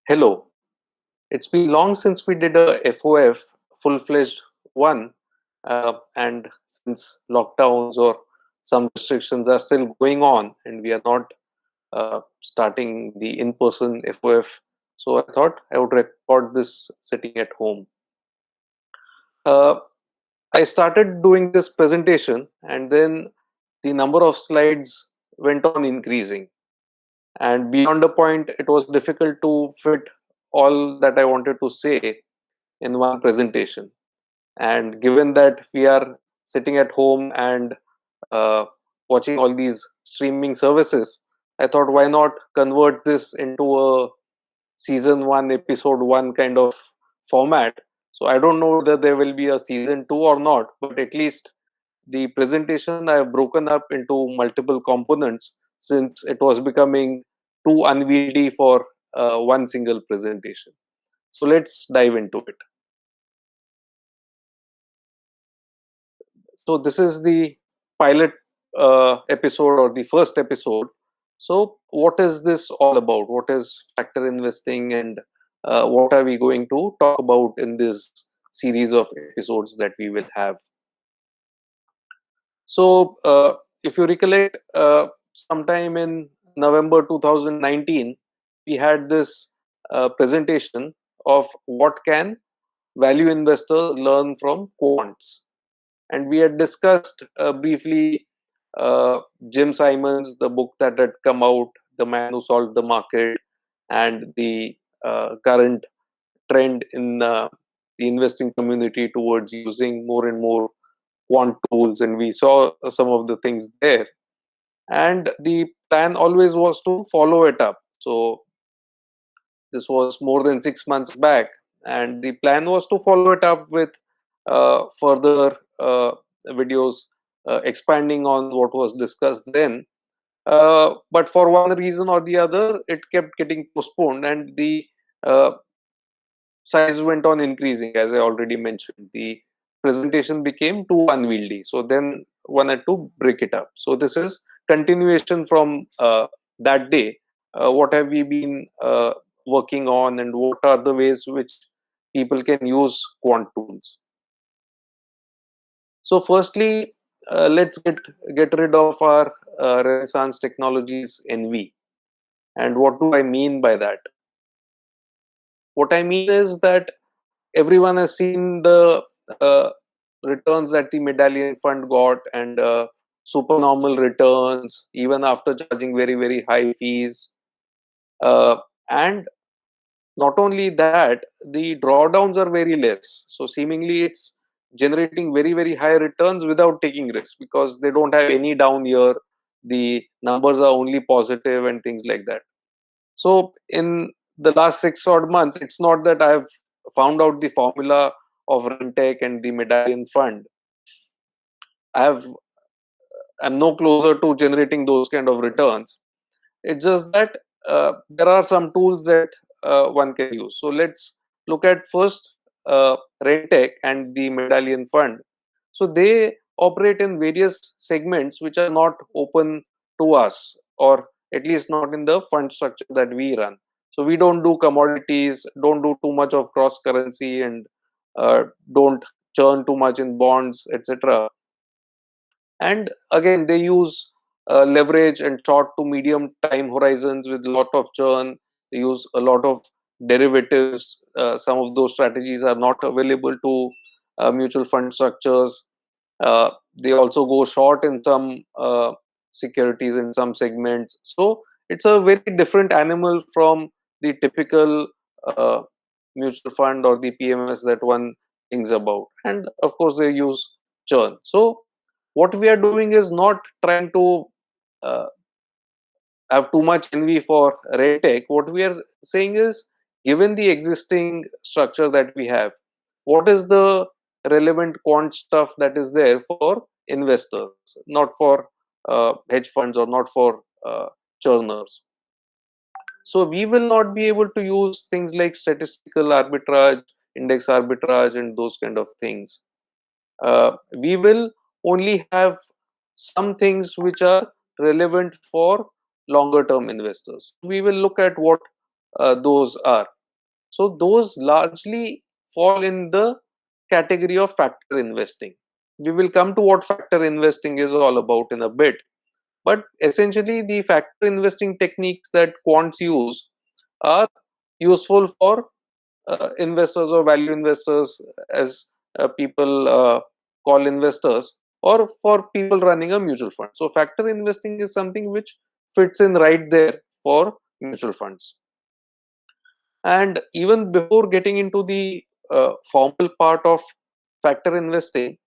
Hello, it's been long since we did a FOF, full-fledged one, and since lockdowns or some restrictions are still going on and we are not starting the in-person FOF, so I thought I would record this sitting at home. Uh, I started doing this presentation and then the number of slides went on increasing, and beyond a point it was difficult to fit all that I wanted to say in one presentation. And given that we are sitting at home and uh, watching all these streaming services, I thought, why not convert this into a season 1 episode 1 kind of format. So I don't know whether there will be a season 2 or not, but at least the presentation I have broken up into multiple components, since it was becoming too unwieldy for one single presentation. So let's dive into it. So this is the pilot episode, or the first episode. So what is this all about? What is factor investing, and what are we going to talk about in this series of episodes that we will have? So if you recollect, sometime in November 2019, we had this presentation of what can value investors learn from quants. And we had discussed briefly Jim Simons, the book that had come out, The Man Who Solved the Market, and the current trend in the investing community towards using more and more quant tools. And we saw some of the things there. And the plan always was to follow it up. So this was more than 6 months back. And the plan was to follow it up with further videos expanding on what was discussed then. But for one reason or the other, it kept getting postponed, and the uh, size went on increasing. As I already mentioned, the presentation became too unwieldy. So then one had to break it up. So this is continuation from that day. What have we been working on, and what are the ways which people can use quant tools? So firstly, let's get rid of our Renaissance Technologies NV. And what do I mean by that? What I mean is that everyone has seen the uh, returns that the Medallion Fund got, and supernormal returns, even after charging very, very high fees. And not only that, the drawdowns are very less. So seemingly it's generating very, very high returns without taking risks, because they don't have any down year. The numbers are only positive and things like that. So in the last 6 odd months, it's not that I've found out the formula of Rentec and the Medallion Fund. I'm no closer to generating those kind of returns. It's just that there are some tools that one can use. So let's look at first Rentec and the Medallion Fund. So they operate in various segments which are not open to us, or at least not in the fund structure that we run. So we don't do commodities, don't do too much of cross currency, and don't churn too much in bonds, etc. And again, they use leverage and short to medium time horizons with a lot of churn. They use a lot of derivatives. Some of those strategies are not available to mutual fund structures. They also go short in some securities in some segments. So it's a very different animal from the typical uh, mutual fund or the PMS that one thinks about. And of course, they use churn. So what we are doing is not trying to uh, have too much envy for Redtech. What we are saying is, given the existing structure that we have, what is the relevant quant stuff that is there for investors, not for hedge funds or not for churners. So we will not be able to use things like statistical arbitrage, index arbitrage, and those kind of things. We will only have some things which are relevant for longer term investors. We will look at what those are. So those largely fall in the category of factor investing. We will come to what factor investing is all about in a bit. But essentially, the factor investing techniques that quants use are useful for investors or value investors, as people call investors, or for people running a mutual fund. So, factor investing is something which fits in right there for mutual funds. And even before getting into the formal part of factor investing,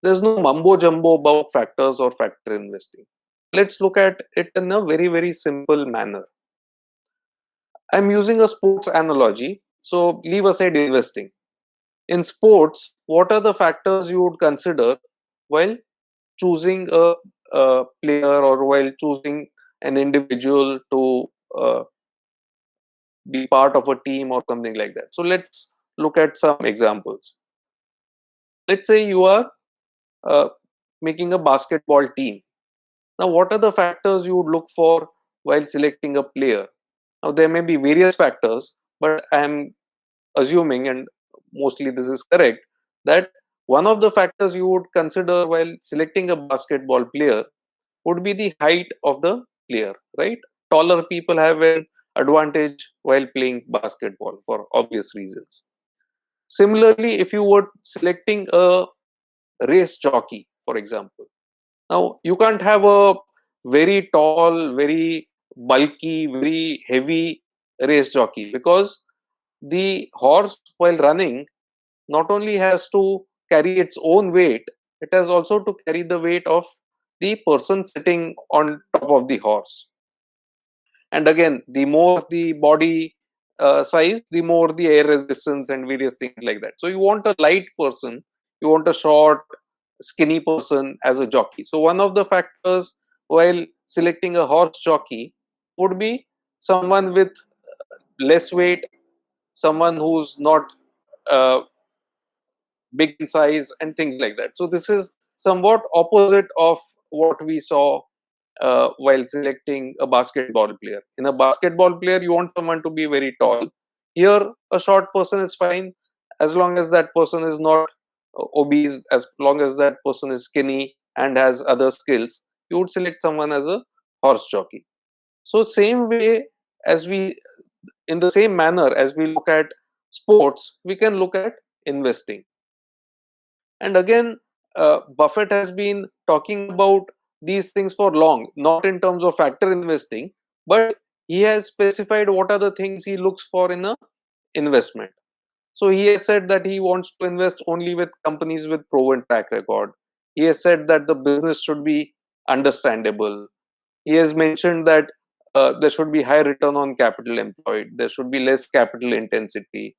there's no mumbo jumbo about factors or factor investing. Let's look at it in a very, very simple manner. I'm using a sports analogy, so leave aside investing. In sports, what are the factors you would consider while choosing a player or while choosing an individual to be part of a team or something like that? So let's look at some examples. Let's say you are uh, making a basketball team. Now, what are the factors you would look for while selecting a player? Now, there may be various factors, but I am assuming, and mostly this is correct, that one of the factors you would consider while selecting a basketball player would be the height of the player, right? Taller people have an advantage while playing basketball for obvious reasons. Similarly, if you were selecting a race jockey, for example, now you can't have a very tall, very bulky, very heavy race jockey, because the horse, while running, not only has to carry its own weight, it has also to carry the weight of the person sitting on top of the horse. And again, the more the body size, the more the air resistance and various things like that. So you want a light person, you want a short, skinny person as a jockey. So one of the factors while selecting a horse jockey would be someone with less weight, someone who's not uh, big in size and things like that. So this is somewhat opposite of what we saw while selecting a basketball player. In a basketball player, you want someone to be very tall. Here, a short person is fine as long as that person is not obese, as long as that person is skinny and has other skills. You would select someone as a horse jockey. So, same way as we, in the same manner as we look at sports, we can look at investing. And again, Buffett has been talking about these things for long, not in terms of factor investing, but he has specified what are the things he looks for in a investment. So he has said that he wants to invest only with companies with proven track record. He has said that the business should be understandable. He has mentioned that there should be high return on capital employed. There should be less capital intensity,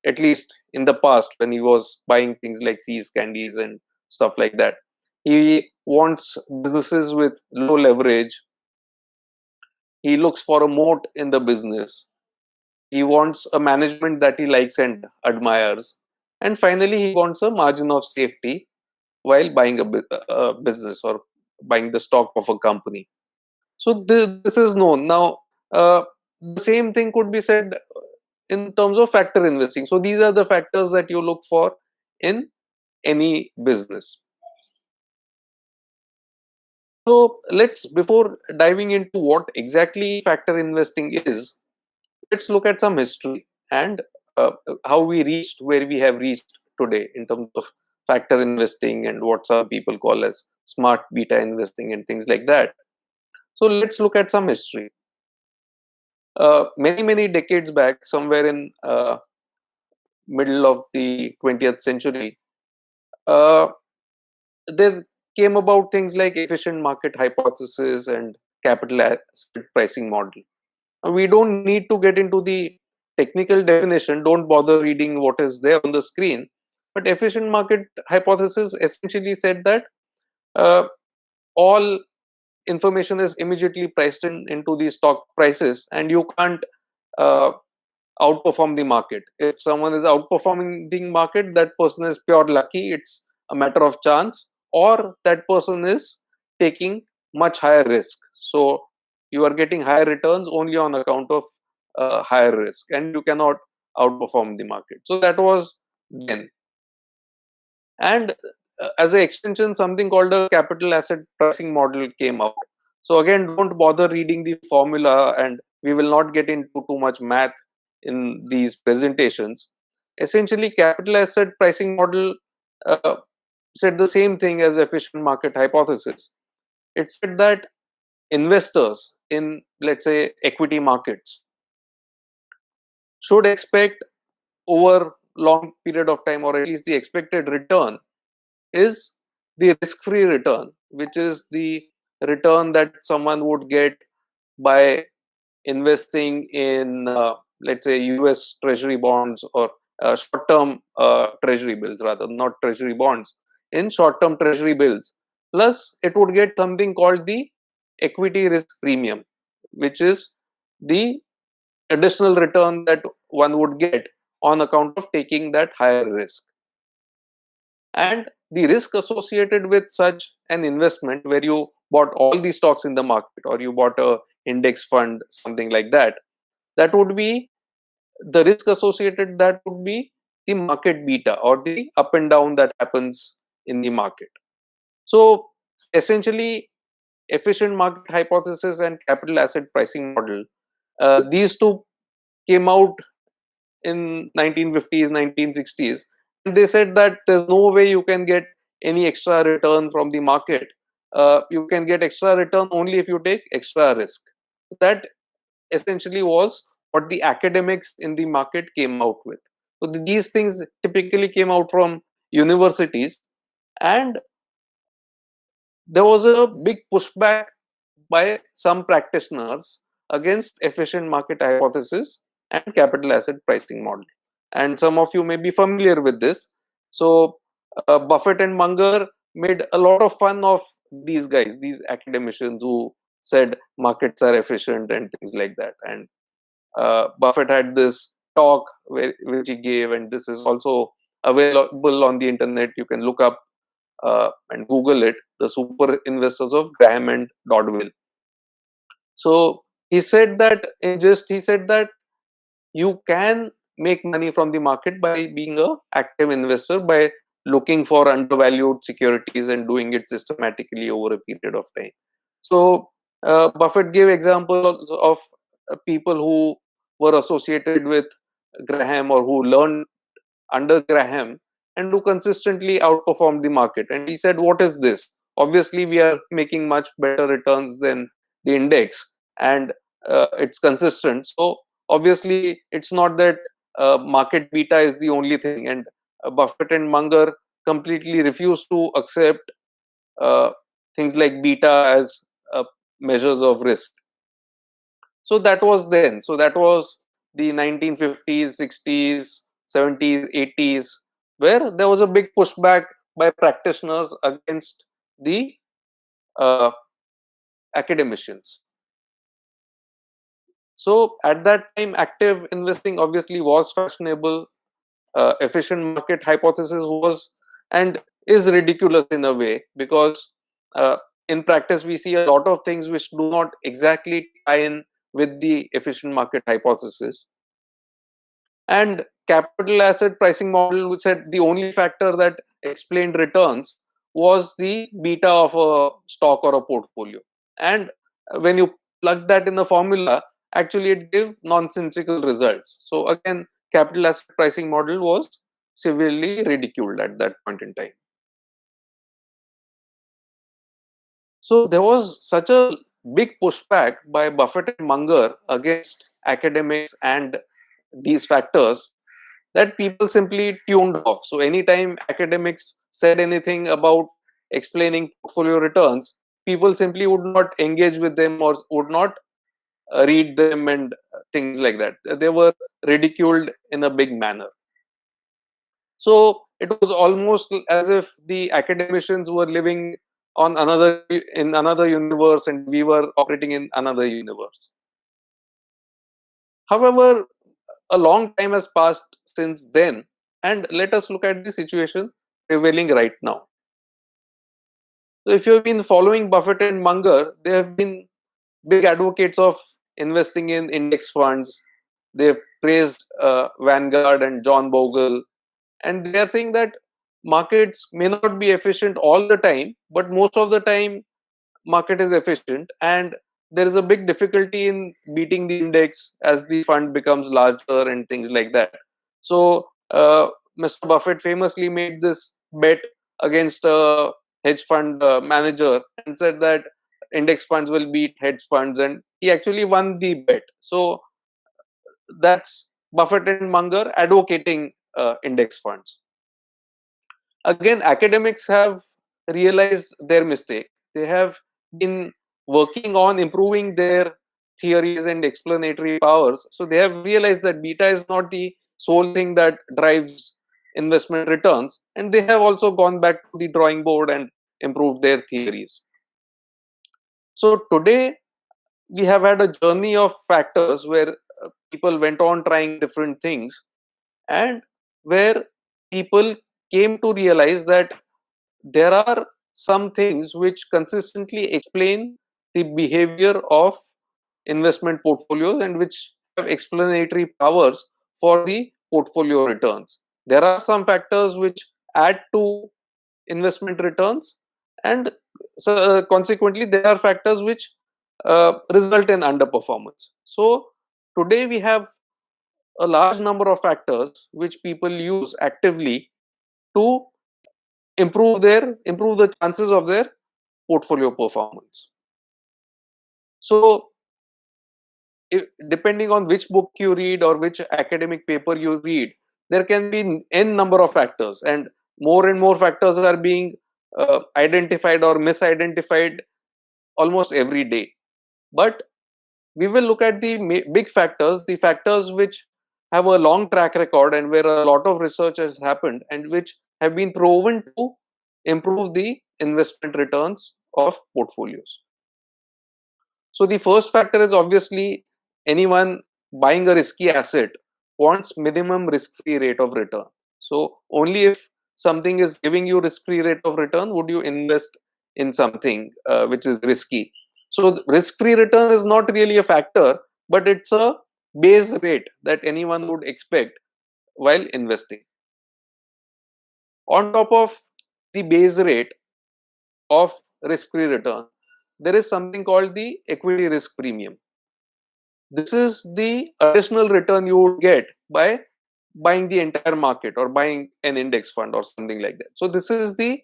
at least in the past when he was buying things like C's candies and stuff like that. He wants businesses with low leverage. He looks for a moat in the business. He wants a management that he likes and admires. And finally, he wants a margin of safety while buying a business or buying the stock of a company. So this is known. Now, the same thing could be said in terms of factor investing. So these are the factors that you look for in any business. So let's, before diving into what exactly factor investing is, let's look at some history and how we reached where we have reached today in terms of factor investing and what some people call as smart beta investing and things like that. So let's look at some history. Many decades back, somewhere in middle of the 20th century, uh, there came about things like efficient market hypothesis and capital asset pricing model. We don't need to get into the technical definition, don't bother reading what is there on the screen. But efficient market hypothesis essentially said that uh, all information is immediately priced into the stock prices, and you can't uh, outperform the market. If someone is outperforming the market, that person is pure lucky, it's a matter of chance, or that person is taking much higher risk. So you are getting higher returns only on account of higher risk, and you cannot outperform the market. So that was then. And as an extension, something called a capital asset pricing model came out. So again, don't bother reading the formula, and we will not get into too much math in these presentations. Essentially, capital asset pricing model uh, said the same thing as efficient market hypothesis. It said that investors in, let's say, equity markets should expect over long period of time, or at least the expected return is the risk-free return, which is the return that someone would get by investing in, let's say, US treasury bonds, or short-term treasury bills, rather, not treasury bonds, in short-term treasury bills. Plus, it would get something called the equity risk premium, which is the additional return that one would get on account of taking that higher risk. And the risk associated with such an investment, where you bought all the stocks in the market, or you bought a index fund, something like that, that would be the risk associated, that would be the market beta, or the up and down that happens in the market. So essentially, efficient market hypothesis and capital asset pricing model, these two came out in 1950s, 1960s, and they said that there's no way you can get any extra return from the market. You can get extra return only if you take extra risk. That essentially was what the academics in the market came out with. So these things typically came out from universities, and there was a big pushback by some practitioners against efficient market hypothesis and capital asset pricing model. And some of you may be familiar with this. So Buffett and Munger made a lot of fun of these guys, these academicians who said markets are efficient and things like that. And Buffett had this talk which he gave, and this is also available on the internet. You can look up and Google it, the super investors of Graham and Dodville. So he said that he said that you can make money from the market by being a active investor, by looking for undervalued securities and doing it systematically over a period of time. So Buffett gave examples of people who were associated with Graham, or who learned under Graham, and who consistently outperformed the market. And he said, what is this? Obviously, we are making much better returns than the index, and it's consistent. So obviously, it's not that market beta is the only thing. And Buffett and Munger completely refused to accept uh, things like beta as measures of risk. So that was then. So that was the 1950s, 60s, 70s, 80s, where there was a big pushback by practitioners against the uh, academicians. So at that time, active investing obviously was fashionable. Efficient market hypothesis was and is ridiculous in a way, because in practice we see a lot of things which do not exactly tie in with the efficient market hypothesis. And capital asset pricing model, which said the only factor that explained returns was the beta of a stock or a portfolio. And when you plug that in the formula, actually it gave nonsensical results. So again, capital asset pricing model was severely ridiculed at that point in time. So there was such a big pushback by Buffett and Munger against academics and these factors that people simply tuned off. So anytime academics said anything about explaining portfolio returns, people simply would not engage with them, or would not read them, and things like that. They were ridiculed in a big manner. So it was almost as if the academicians were living on another universe, and we were operating in another universe. However, a long time has passed since then, and let us look at the situation prevailing right now. So if you've been following Buffett and Munger, they have been big advocates of investing in index funds. They've praised Vanguard and John Bogle, and they are saying that markets may not be efficient all the time, but most of the time market is efficient, and there is a big difficulty in beating the index as the fund becomes larger and things like that. So Mr. Buffett famously made this bet against a hedge fund manager and said that index funds will beat hedge funds, and he actually won the bet. So that's Buffett and Munger advocating index funds. Again, academics have realized their mistake. They have been working on improving their theories and explanatory powers. So they have realized that beta is not the sole thing that drives investment returns, and they have also gone back to the drawing board and improved their theories. So today we have had a journey of factors where people went on trying different things, and where people came to realize that there are some things which consistently explain the behavior of investment portfolios and which have explanatory powers for the portfolio returns. There are some factors which add to investment returns, and so consequently there are factors which result in underperformance. So today we have a large number of factors which people use actively to improve the chances of their portfolio performance. So depending on which book you read or which academic paper you read, there can be n number of factors, and more factors are being identified or misidentified almost every day. But we will look at the big factors, the factors which have a long track record and where a lot of research has happened and which have been proven to improve the investment returns of portfolios. So the first factor is obviously anyone buying a risky asset wants minimum risk-free rate of return. So only if something is giving you risk-free rate of return would you invest in something which is risky. So risk-free return is not really a factor, but it's a base rate that anyone would expect while investing. On top of the base rate of risk-free return, there is something called the equity risk premium. This is the additional return you would get by buying the entire market or buying an index fund or something like that. So this is the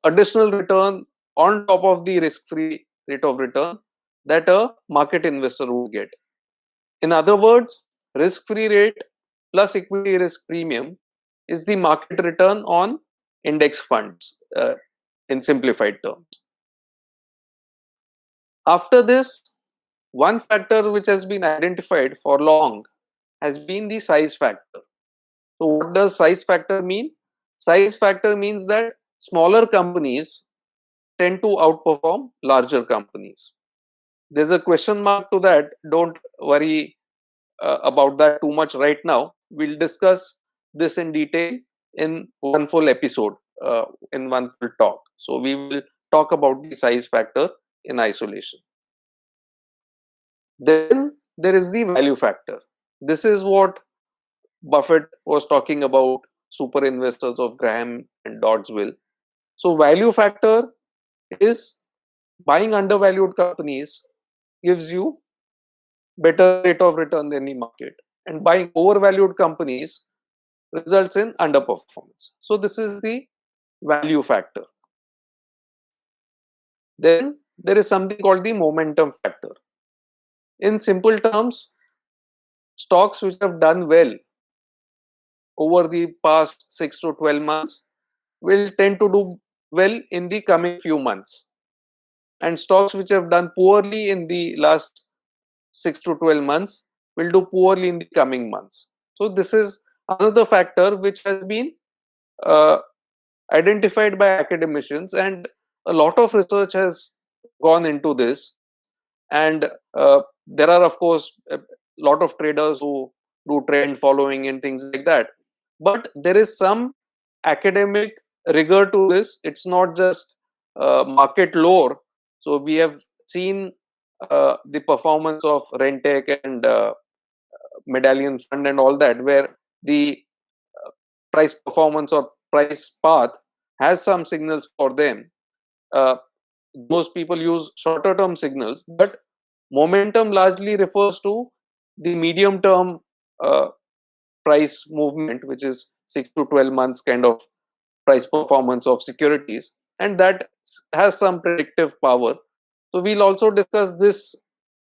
additional return on top of the risk-free rate of return that a market investor would get. In other words, risk-free rate plus equity risk premium is the market return on index funds in simplified terms. After this, one factor which has been identified for long has been the size factor. So what does size factor mean? Size factor means that smaller companies tend to outperform larger companies. There's a question mark to that. Don't worry about that too much right now. We'll discuss this in detail in one full episode, in one full talk. So we will talk about the size factor in isolation. Then there is the value factor. This is what Buffett was talking about, super investors of Graham and Doddsville. So value factor is buying undervalued companies gives you better rate of return than the market, and buying overvalued companies results in underperformance. So this is the value factor. Then there is something called the momentum factor. In simple terms, stocks which have done well over the past 6 to 12 months will tend to do well in the coming few months, and stocks which have done poorly in the last 6 to 12 months will do poorly in the coming months. So this is another factor which has been uh, identified by academicians, and a lot of research has gone into this. And there are of course a lot of traders who do trend following and things like that, but there is some academic rigor to this. It's not just market lore. So we have seen the performance of Rentec and medallion fund and all that, where the price performance or price path has some signals for them. Uh, most people use shorter term signals, but momentum largely refers to the medium term uh, price movement, which is 6 to 12 months kind of price performance of securities, and that has some predictive power. So we'll also discuss this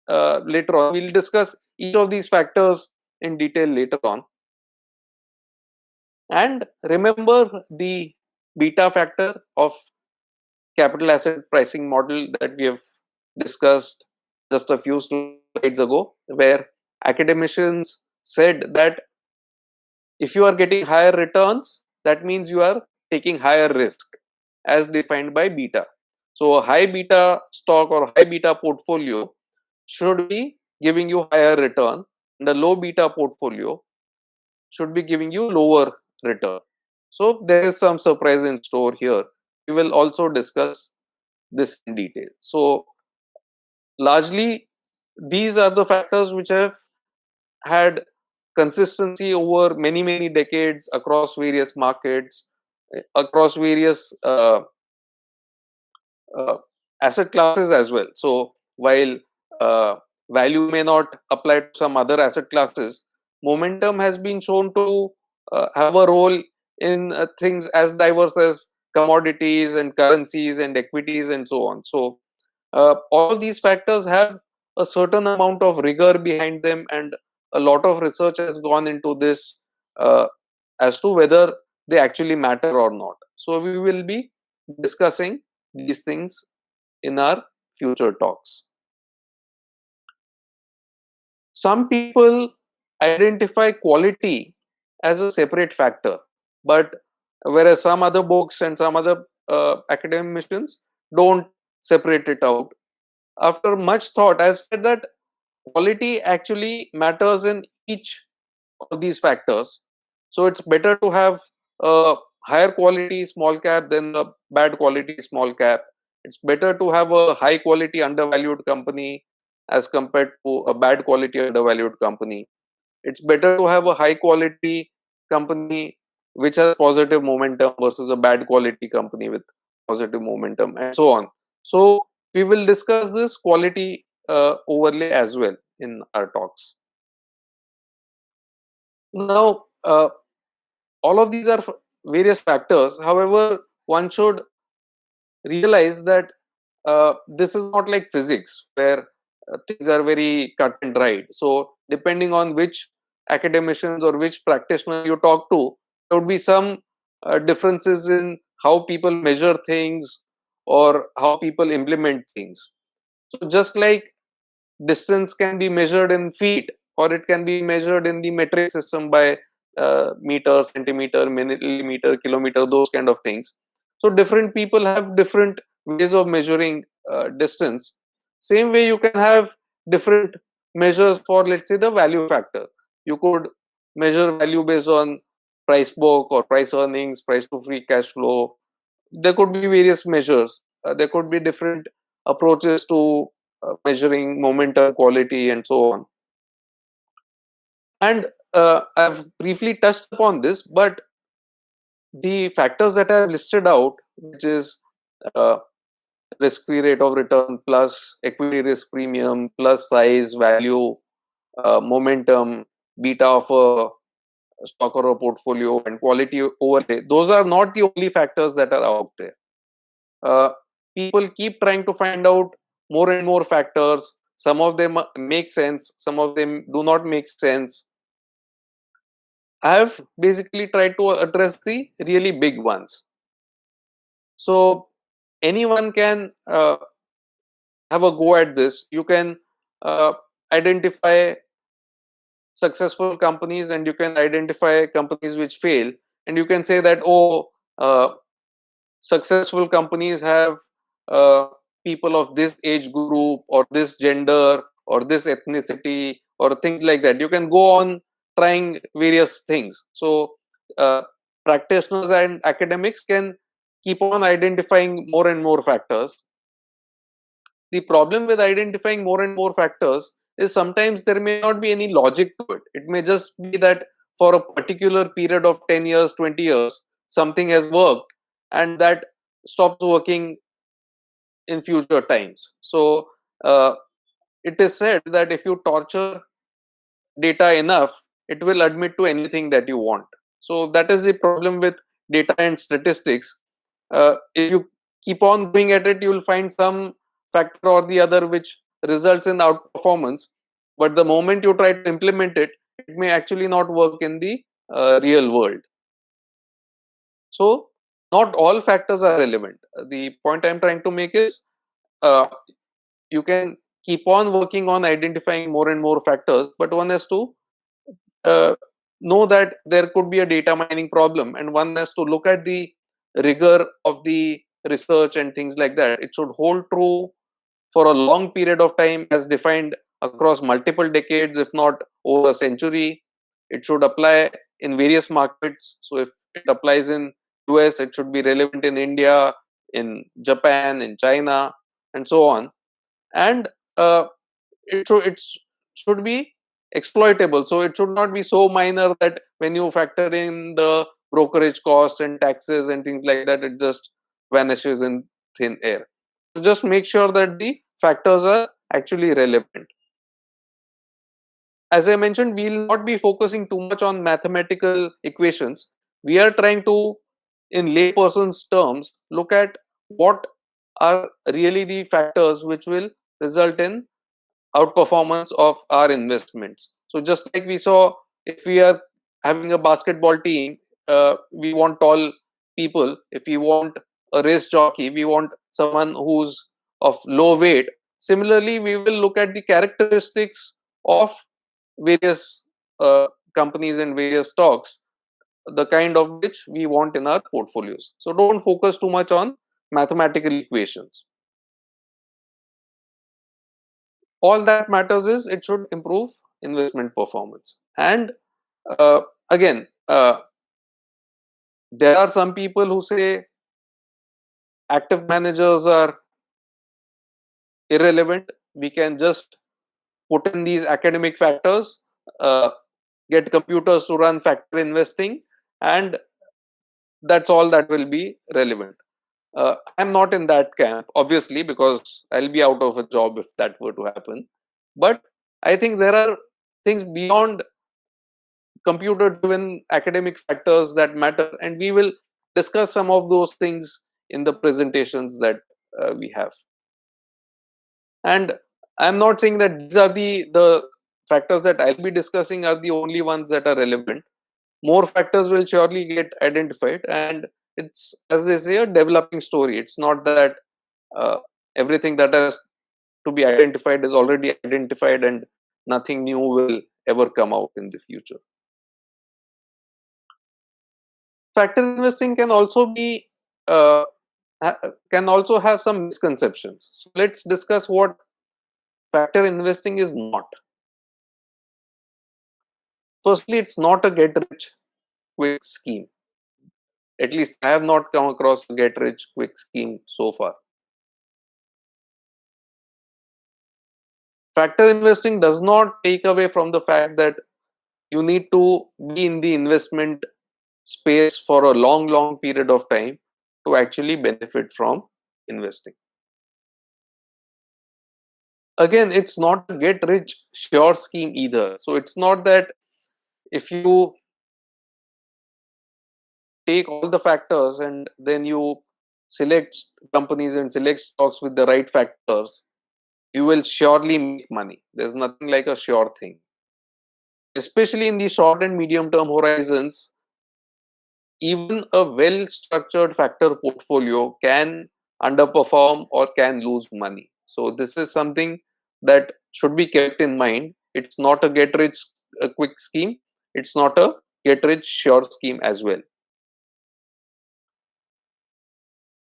later on. We'll discuss each of these factors in detail later on. And remember the beta factor of capital asset pricing model that we have discussed just a few slides ago, where academicians said that if you are getting higher returns, that means you are taking higher risk as defined by beta. So a high beta stock or high beta portfolio should be giving you higher return, and a low beta portfolio should be giving you lower return. So there is some surprise in store here. We will also discuss this in detail. So largely these are the factors which have had consistency over many decades across various markets, across various uh, asset classes as well. So while uh, value may not apply to some other asset classes, momentum has been shown to have a role in things as diverse as commodities and currencies and equities and so on. So all of these factors have a certain amount of rigor behind them, and a lot of research has gone into this as to whether they actually matter or not. So we will be discussing these things in our future talks. Some people identify quality as a separate factor, but whereas some other books and some other academicians don't separate it out. After much thought, I've said that quality actually matters in each of these factors. So it's better to have a higher quality small cap than a bad quality small cap. It's better to have a high quality undervalued company as compared to a bad quality undervalued company. It's better to have a high quality company which has positive momentum versus a bad quality company with positive momentum, and so on. So we will discuss this quality overlay as well in our talks. Now, all of these are various factors. However, one should realize that this is not like physics where things are very cut and dried. So depending on which academicians or which practitioner you talk to, there would be some differences in how people measure things or how people implement things. So just like distance can be measured in feet, or it can be measured in the metric system by meter, centimeter, millimeter, kilometer, those kind of things. So different people have different ways of measuring distance. Same way you can have different measures for, let's say, the value factor. You could measure value based on price book or price earnings, price to free cash flow. There could be various measures. There could be different approaches to measuring momentum, quality, and so on. And I've briefly touched upon this, but the factors that I've listed out, which is uh, risk-free rate of return plus equity risk premium plus size, value, momentum, beta of a stock or a portfolio, and quality overlay, those are not the only factors that are out there. Uh, People keep trying to find out more and more factors. Some of them make sense, some of them do not make sense. I have basically tried to address the really big ones. So anyone can have a go at this. You can identify successful companies and you can identify companies which fail, and you can say that, oh, successful companies have uh, people of this age group or this gender or this ethnicity or things like that. You can go on trying various things. So uh, practitioners and academics can keep on identifying more and more factors. The problem with identifying more and more factors is sometimes there may not be any logic to it. It may just be that for a particular period of 10 years, 20 years, something has worked and that stops working in future times. So, it is said that if you torture data enough, it will admit to anything that you want. So, that is the problem with data and statistics. If you keep on going at it, you will find some factor or the other which results in outperformance. But the moment you try to implement it, it may actually not work in the real world. So, not all factors are relevant. The point I am trying to make is uh, you can keep on working on identifying more and more factors, but one has to uh, know that there could be a data mining problem, and one has to look at the rigor of the research and things like that. It should hold true for a long period of time as defined across multiple decades, if not over a century. It should apply in various markets. So if it applies in US, it should be relevant in India, in Japan, in China, and so on. And it should be exploitable. So it should not be so minor that when you factor in the brokerage costs and taxes and things like that, it just vanishes in thin air. So just make sure that the factors are actually relevant. As I mentioned, we will not be focusing too much on mathematical equations. We are trying to, in layperson's terms, look at what are really the factors which will result in outperformance of our investments. So just like we saw, if we are having a basketball team, we want tall people. If we want a race jockey, we want someone who's of low weight. Similarly, we will look at the characteristics of various companies and various stocks, the kind of which we want in our portfolios. So don't focus too much on mathematical equations. All that matters is it should improve investment performance. And again, there are some people who say active managers are irrelevant. We can just put in these academic factors, uh, get computers to run factor investing, and that's all that will be relevant. I'm not in that camp, obviously, because I'll be out of a job if that were to happen. But I think there are things beyond computer driven academic factors that matter, and we will discuss some of those things in the presentations that we have. And I'm not saying that these are the factors that I'll be discussing are the only ones that are relevant. More factors will surely get identified, and it's, as they say, a developing story. It's not that uh, everything that has to be identified is already identified and nothing new will ever come out in the future. Factor investing can also be can also have some misconceptions. So let's discuss what factor investing is not. Firstly, it's not a get rich quick scheme. At least I have not come across a get rich quick scheme so far. Factor investing does not take away from the fact that you need to be in the investment space for a long period of time to actually benefit from investing. Again, it's not a get rich sure scheme either. So it's not that if you take all the factors and then you select companies and select stocks with the right factors, you will surely make money. There's nothing like a sure thing. Especially in the short and medium term horizons, even a well structured factor portfolio can underperform or can lose money. So this is something that should be kept in mind. It's not a get rich quick scheme. It's not a get rich sure scheme as well.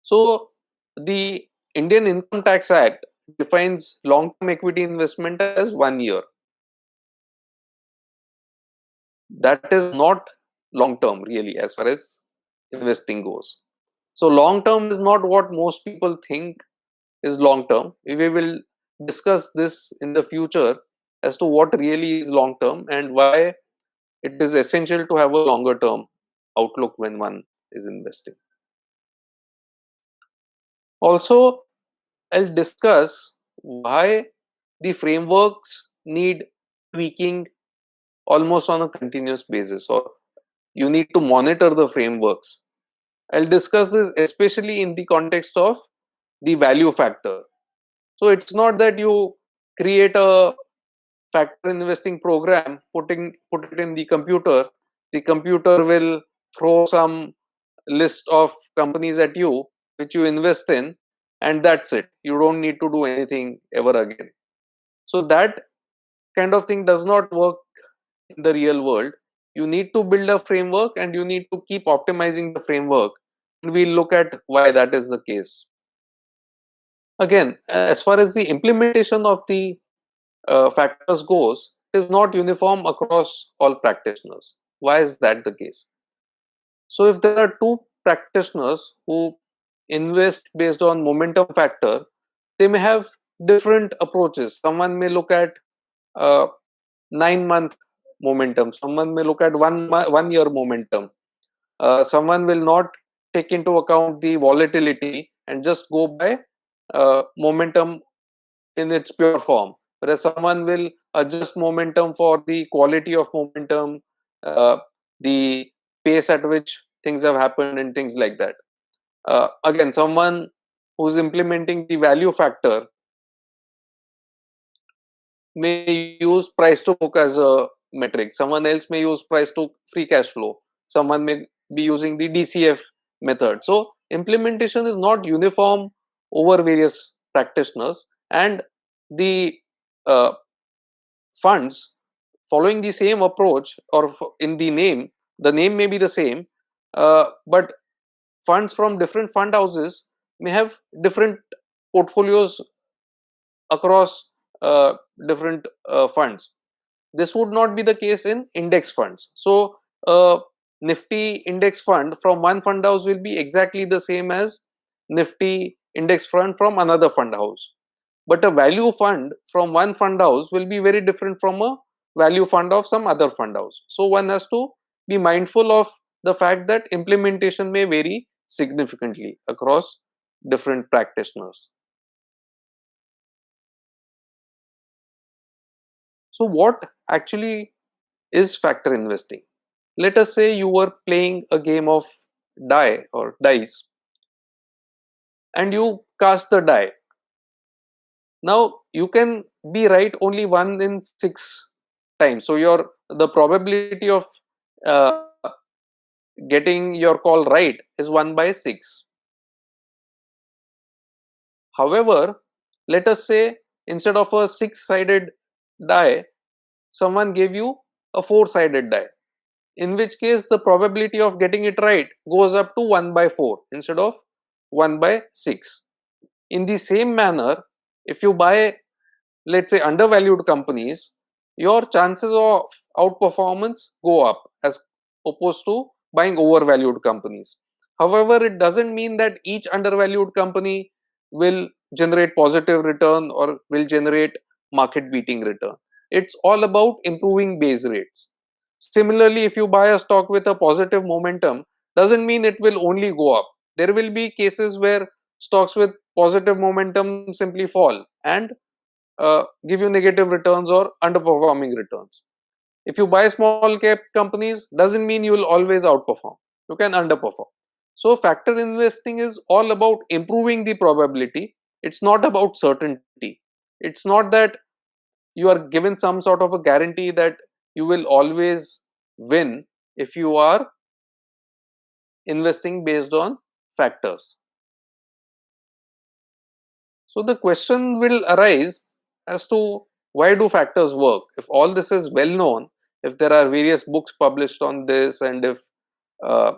So the Indian Income Tax Act defines long-term equity investment as 1 year. That is not long-term really as far as investing goes. So long-term is not what most people think is long-term. We will discuss this in the future, as to what really is long term and why it is essential to have a longer term outlook when one is investing. Also, I'll discuss why the frameworks need tweaking almost on a continuous basis, or you need to monitor the frameworks. I'll discuss this especially in the context of the value factor. So it's not that you create a factor investing program, put it in the computer will throw some list of companies at you which you invest in, and that's it. You don't need to do anything ever again. So that kind of thing does not work in the real world. You need to build a framework and you need to keep optimizing the framework, and we'll look at why that is the case. Again, as far as the implementation of the factors goes, it is not uniform across all practitioners. Why is that the case? So if there are two practitioners who invest based on momentum factor, they may have different approaches. Someone may look at 9-month momentum, someone may look at 1 year momentum, someone will not take into account the volatility and just go by momentum in its pure form, whereas someone will adjust momentum for the quality of momentum, uh, the pace at which things have happened and things like that. Again, someone who's implementing the value factor may use price to book as a metric. Someone else may use price to free cash flow. Someone may be using the DCF method. So implementation is not uniform over various practitioners, and the uh, funds following the same approach, or in the name may be the same, but funds from different fund houses may have different portfolios across different funds. This would not be the case in index funds. So Nifty index fund from one fund house will be exactly the same as Nifty index fund from another fund house, but a value fund from one fund house will be very different from a value fund of some other fund house. So one has to be mindful of the fact that implementation may vary significantly across different practitioners. So what actually is factor investing? Let us say you were playing a game of die or dice and you cast the die. Now you can be right only 1 in 6 times. So your the probability of uh, getting your call right is 1 by 6. However, let us say instead of a 6-sided die, someone gave you a 4-sided die, in which case the probability of getting it right goes up to 1 by 4 instead of 1 by 6. In the same manner, if you buy, let's say, undervalued companies, your chances of outperformance go up as opposed to buying overvalued companies. However, it doesn't mean that each undervalued company will generate positive return or will generate market beating return. It's all about improving base rates. Similarly, if you buy a stock with a positive momentum, doesn't mean it will only go up. There will be cases where stocks with positive momentum simply fall and give you negative returns or underperforming returns. If you buy small cap companies, doesn't mean you will always outperform. You can underperform. So factor investing is all about improving the probability. It's not about certainty. It's not that you are given some sort of a guarantee that you will always win if you are investing based on factors. So the question will arise as to why do factors work? If all this is well known, if there are various books published on this, and if uh,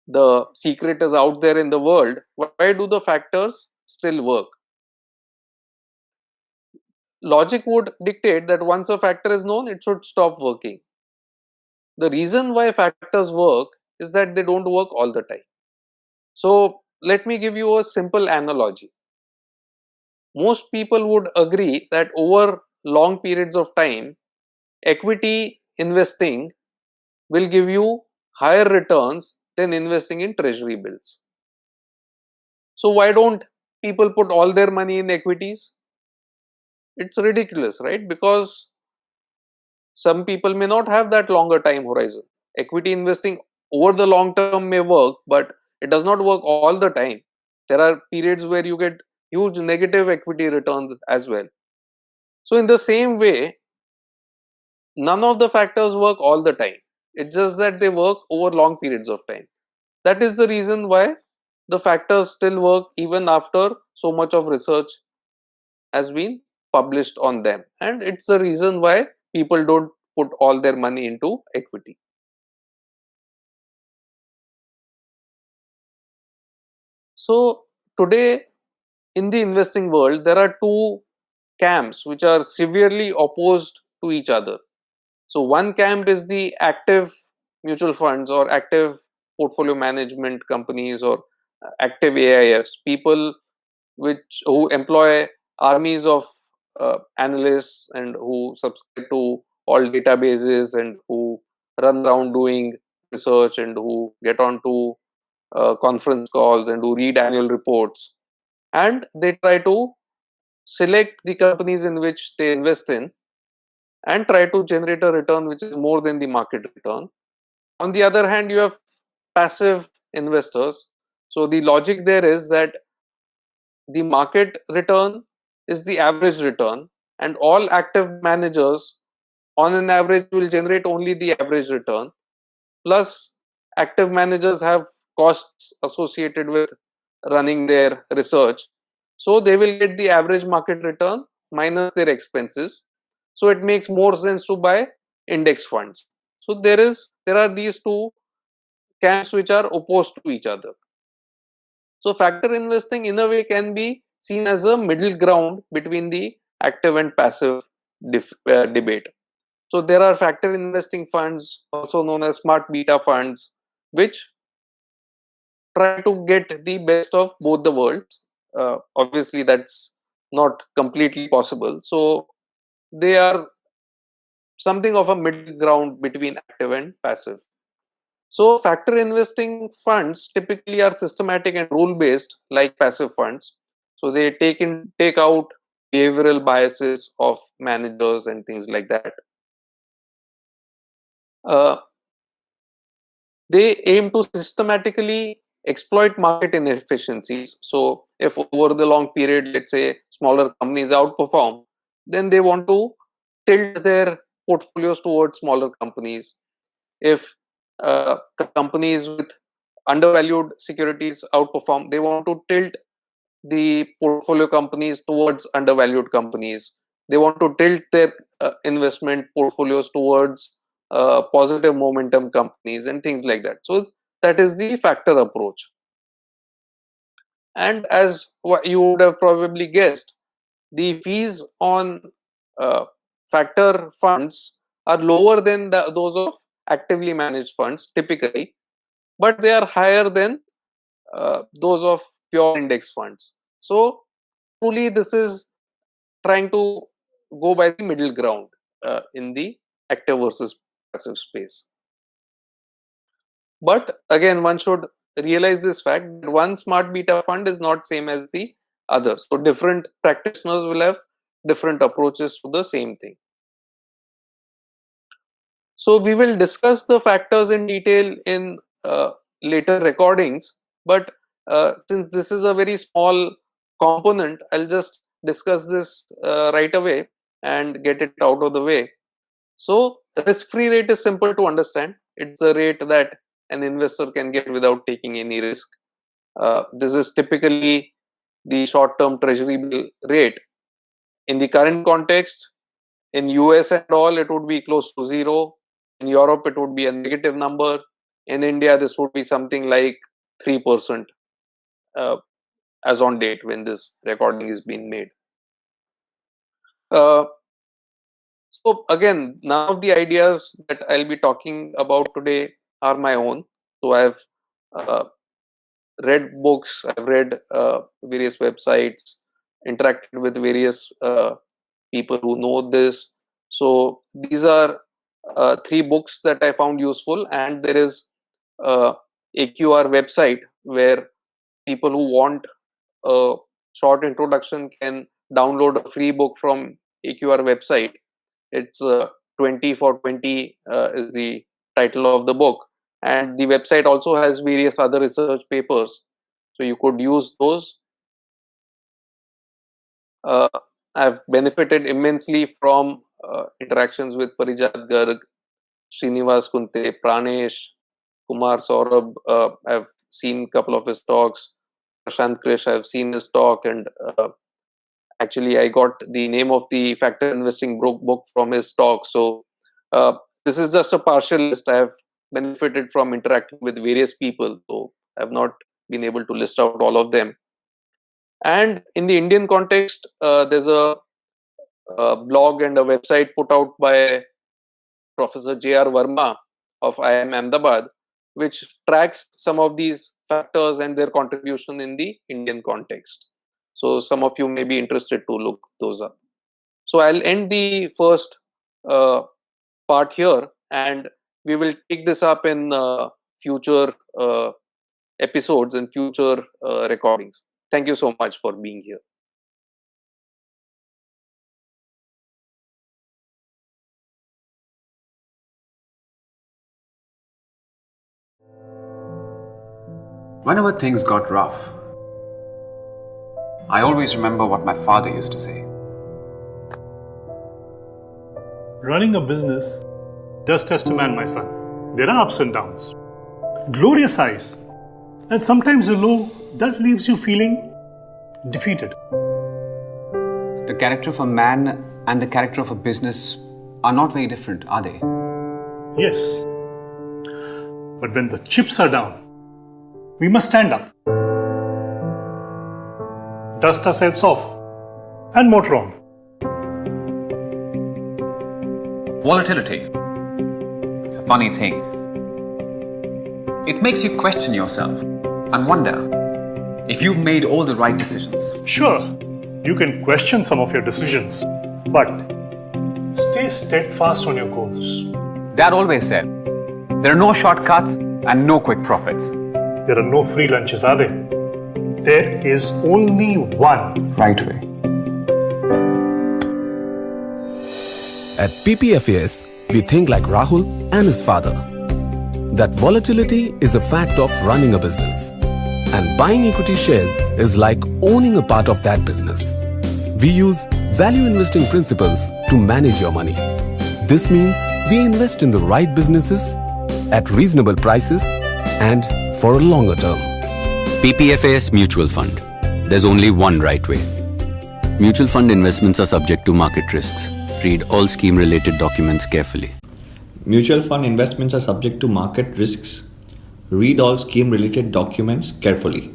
the secret is out there in the world, why do the factors still work? Logic would dictate that once a factor is known, it should stop working. The reason why factors work is that they don't work all the time. So let me give you a simple analogy. Most people would agree that over long periods of time, equity investing will give you higher returns than investing in treasury bills. So why don't people put all their money in equities? It's ridiculous, right? Because some people may not have that longer time horizon. Equity investing over the long term may work, but it does not work all the time. There are periods where you get huge negative equity returns as well. So in the same way, none of the factors work all the time. It's just that they work over long periods of time. That is the reason why the factors still work even after so much of research has been published on them, and it's the reason why people don't put all their money into equity. So today in the investing world there are two camps which are severely opposed to each other. So one camp is the active mutual funds or active portfolio management companies or active AIFs, people who employ armies of analysts and who subscribe to all databases and who run around doing research and who get onto conference calls and who read annual reports, and they try to select the companies in which they invest in and try to generate a return which is more than the market return. On the other hand, you have passive investors. So the logic there is that the market return is the average return, and all active managers on an average will generate only the average return. Plus, active managers have costs associated with running their research. So they will get the average market return minus their expenses. So it makes more sense to buy index funds. So there are these two camps which are opposed to each other. So factor investing in a way can be seen as a middle ground between the active and passive debate. So there are factor investing funds, also known as smart beta funds, which try to get the best of both the worlds. Obviously, that's not completely possible. So they are something of a middle ground between active and passive. So factor investing funds typically are systematic and rule based like passive funds. So they take out behavioral biases of managers and things like that. Uh, they aim to systematically exploit market inefficiencies. So if over the long period, let's say smaller companies outperform, then they want to tilt their portfolios towards smaller companies. If companies with undervalued securities outperform, they want to tilt the portfolio companies towards undervalued companies. They want to tilt their investment portfolios towards positive momentum companies and things like that. So that is the factor approach. And as what you would have probably guessed, the fees on factor funds are lower than those of actively managed funds typically, but they are higher than those of pure index funds. So truly this is trying to go by the middle ground in the active versus passive space. But again, one should realize this fact that one smart beta fund is not same as the other. So different practitioners will have different approaches to the same thing. So we will discuss the factors in detail in later recordings, but since this is a very small component, I'll just discuss this right away and get it out of the way. So risk-free rate is simple to understand. It's the rate that an investor can get without taking any risk. This is typically the short-term treasury bill rate. In the current context, in US and all, it would be close to zero. In Europe, it would be a negative number. In India, this would be something like 3% uh, as on date when this recording is being made. Uh, so again, none of the ideas that I'll be talking about today are my own. So I've uh, read books, I've read various websites, interacted with various people who know this. So these are 3 books that I found useful, and there is AQR website where people who want a short introduction can download a free book from AQR website. It's 20 for 20 is the title of the book, and the website also has various other research papers, so you could use those. I've benefited immensely from interactions with Parijat Garg, Srinivas Kunte, Pranesh, Kumar Saurabh. I've seen a couple of his talks. Prashant Krish, I've seen his talk, and actually I got the name of the factor investing book from his talk. So this is just a partial list. I have benefited from interacting with various people, so I have not been able to list out all of them. And in the Indian context, there's a blog and a website put out by Professor J.R. Verma of IIM Ahmedabad, which tracks some of these factors and their contribution in the Indian context. So some of you may be interested to look those up. So I'll end the first part here, and we will take this up in future episodes and future recordings. Thank you so much for being here. Whenever things got rough, I always remember what my father used to say. Running a business does test a man, my son. There are ups and downs, glorious highs, and sometimes a low that leaves you feeling defeated. The character of a man and the character of a business are not very different, are they? Yes. But when the chips are down, we must stand up, dust ourselves off, and motor on. Volatility. It's a funny thing. It makes you question yourself and wonder if you've made all the right decisions. Sure, you can question some of your decisions, but stay steadfast on your goals. Dad always said, there are no shortcuts and no quick profits. There are no free lunches, are there? There is only one right way. At PPFAS, we think like Rahul and his father. That volatility is a fact of running a business. And buying equity shares is like owning a part of that business. We use value investing principles to manage your money. This means we invest in the right businesses at reasonable prices and for a longer term. PPFAS Mutual Fund. There's only one right way. Mutual fund investments are subject to market risks. Read all scheme-related documents carefully. Mutual fund investments are subject to market risks. Read all scheme-related documents carefully.